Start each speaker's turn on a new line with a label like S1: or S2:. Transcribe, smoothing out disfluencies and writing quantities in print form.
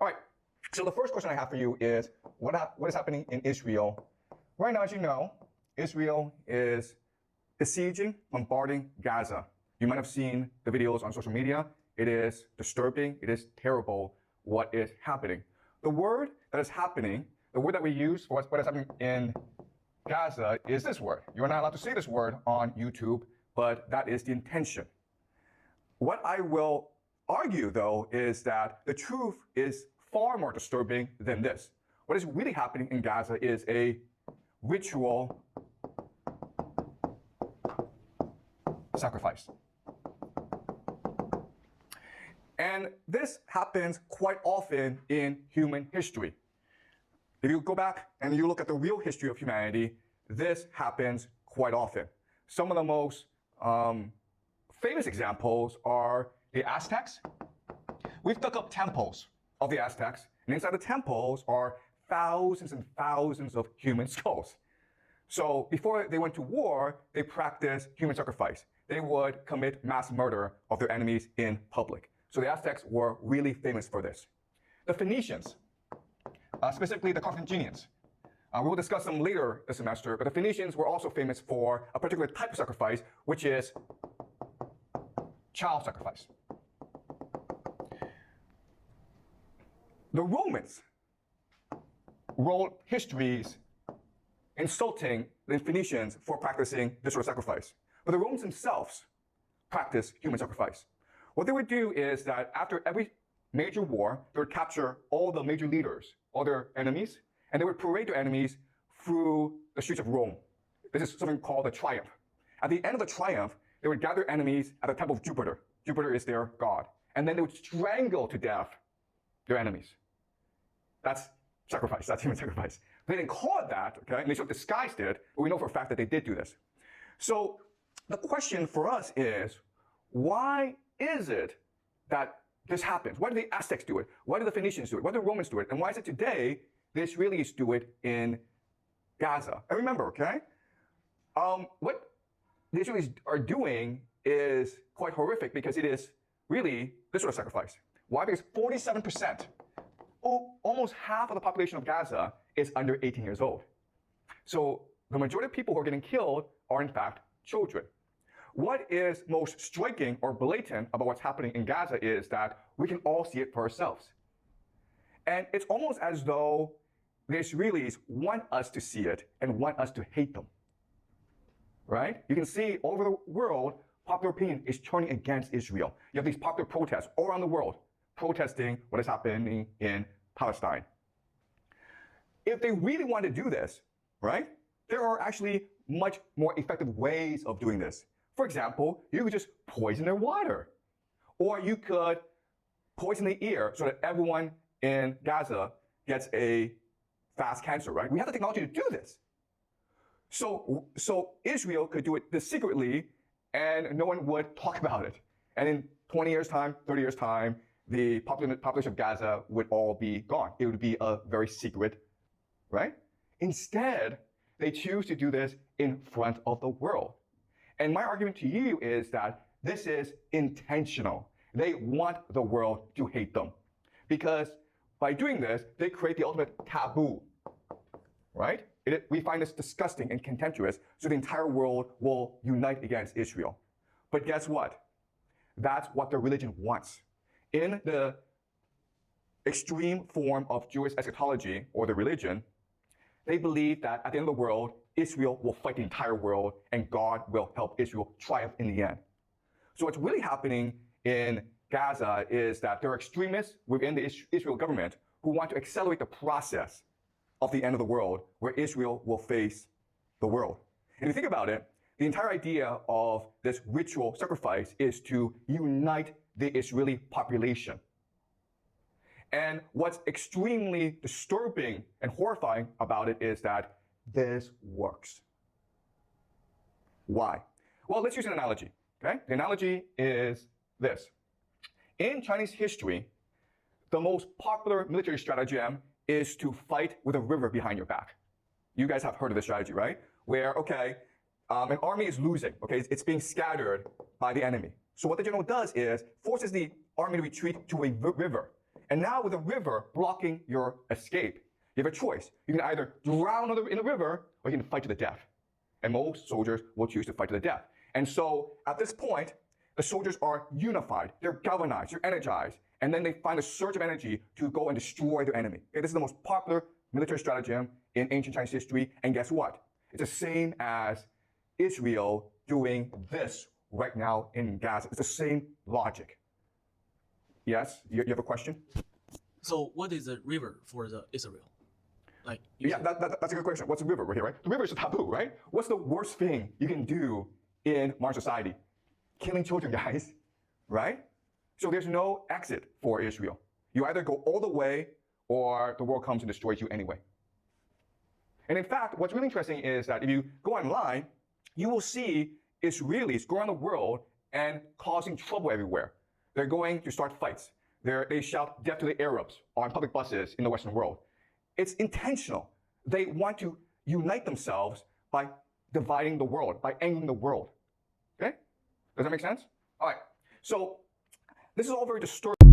S1: All right, so the first question I have for you is, what is happening in Israel? Right now, as you know, Israel is besieging, bombarding Gaza. You might have seen the videos on social media. It is disturbing. It is terrible what is happening. The word that is happening, the word that we use for what is happening in Gaza is this word. You're not allowed to say this word on YouTube, but that is the intention. What I will argue, though, is that the truth is far more disturbing than this. What is really happening in Gaza is a ritual sacrifice. And this happens quite often in human history. If you go back and you look at the real history of humanity, this happens quite often. Some of the most famous examples are the Aztecs. We've dug up temples of the Aztecs, and inside the temples are thousands and thousands of human skulls. So before they went to war, they practiced human sacrifice. They would commit mass murder of their enemies in public. So the Aztecs were really famous for this. The Phoenicians, specifically the Carthaginians. We will discuss them later this semester, but the Phoenicians were also famous for a particular type of sacrifice, which is child sacrifice. The Romans wrote histories insulting the Phoenicians for practicing this sort of sacrifice. But the Romans themselves practiced human sacrifice. What they would do is that after every major war, they would capture all the major leaders, all their enemies, and they would parade their enemies through the streets of Rome. This is something called a triumph. At the end of the triumph, they would gather enemies at the temple of Jupiter. Jupiter is their god. And then they would strangle to death their enemies. That's sacrifice. That's human sacrifice. They didn't call it that, okay? And they sort of disguised it, but we know for a fact that they did do this. So the question for us is, why is it that this happens? Why do the Aztecs do it? Why do the Phoenicians do it? Why do the Romans do it? And why is it today the Israelis do it in Gaza? And remember, okay, what the Israelis are doing is quite horrific because it is really this sort of sacrifice. Why? Because 47%, almost half of the population of Gaza is under 18 years old. So the majority of people who are getting killed are in fact children. What is most striking or blatant about what's happening in Gaza is that we can all see it for ourselves. And it's almost as though the Israelis want us to see it and want us to hate them. Right? You can see all over the world, popular opinion is turning against Israel. You have these popular protests all around the world protesting what is happening in Palestine. If they really want to do this, right, there are actually much more effective ways of doing this. For example, you could just poison their water. Or you could poison the air so that everyone in Gaza gets a fast cancer, right? We have the technology to do this. So Israel could do it this secretly, and no one would talk about it. And in 20 years' time, 30 years' time, the population of Gaza would all be gone. It would be a very secret, right? Instead, they choose to do this in front of the world. And my argument to you is that this is intentional. They want the world to hate them. Because by doing this, they create the ultimate taboo, right? We find this disgusting and contemptuous, so the entire world will unite against Israel. But guess what? That's what their religion wants. In the extreme form of Jewish eschatology, or the religion, they believe that at the end of the world, Israel will fight the entire world, and God will help Israel triumph in the end. So what's really happening in Gaza is that there are extremists within the Israel government who want to accelerate the process of the end of the world, where Israel will face the world. And if you think about it, the entire idea of this ritual sacrifice is to unite the Israeli population. And what's extremely disturbing and horrifying about it is that this works. Why? Well, let's use an analogy, okay? The analogy is this. In Chinese history, the most popular military stratagem is to fight with a river behind your back. You guys have heard of this strategy, right? Where, okay, an army is losing, okay? It's being scattered by the enemy. So what the general does is forces the army to retreat to a river. And now with a river blocking your escape, you have a choice. You can either drown in the river or you can fight to the death. And most soldiers will choose to fight to the death. And so at this point, the soldiers are unified, they're galvanized, they're energized, and then they find a surge of energy to go and destroy their enemy. Okay, this is the most popular military stratagem in ancient Chinese history, and guess what? It's the same as Israel doing this right now in Gaza. It's the same logic. Yes, you have a question?
S2: So what is a river for the Israel? Like
S1: Yeah, that's a good question. What's a river right here, right? The river is a taboo, right? What's the worst thing you can do in modern society? Killing children, guys, right? So there's no exit for Israel. You either go all the way or the world comes and destroys you anyway. And in fact, what's really interesting is that if you go online, you will see Israelis go around the world and causing trouble everywhere. They're going to start fights. They shout death to the Arabs on public buses in the Western world. It's intentional. They want to unite themselves by dividing the world, by angering the world. Okay? Does that make sense? All right. So this is all very disturbing.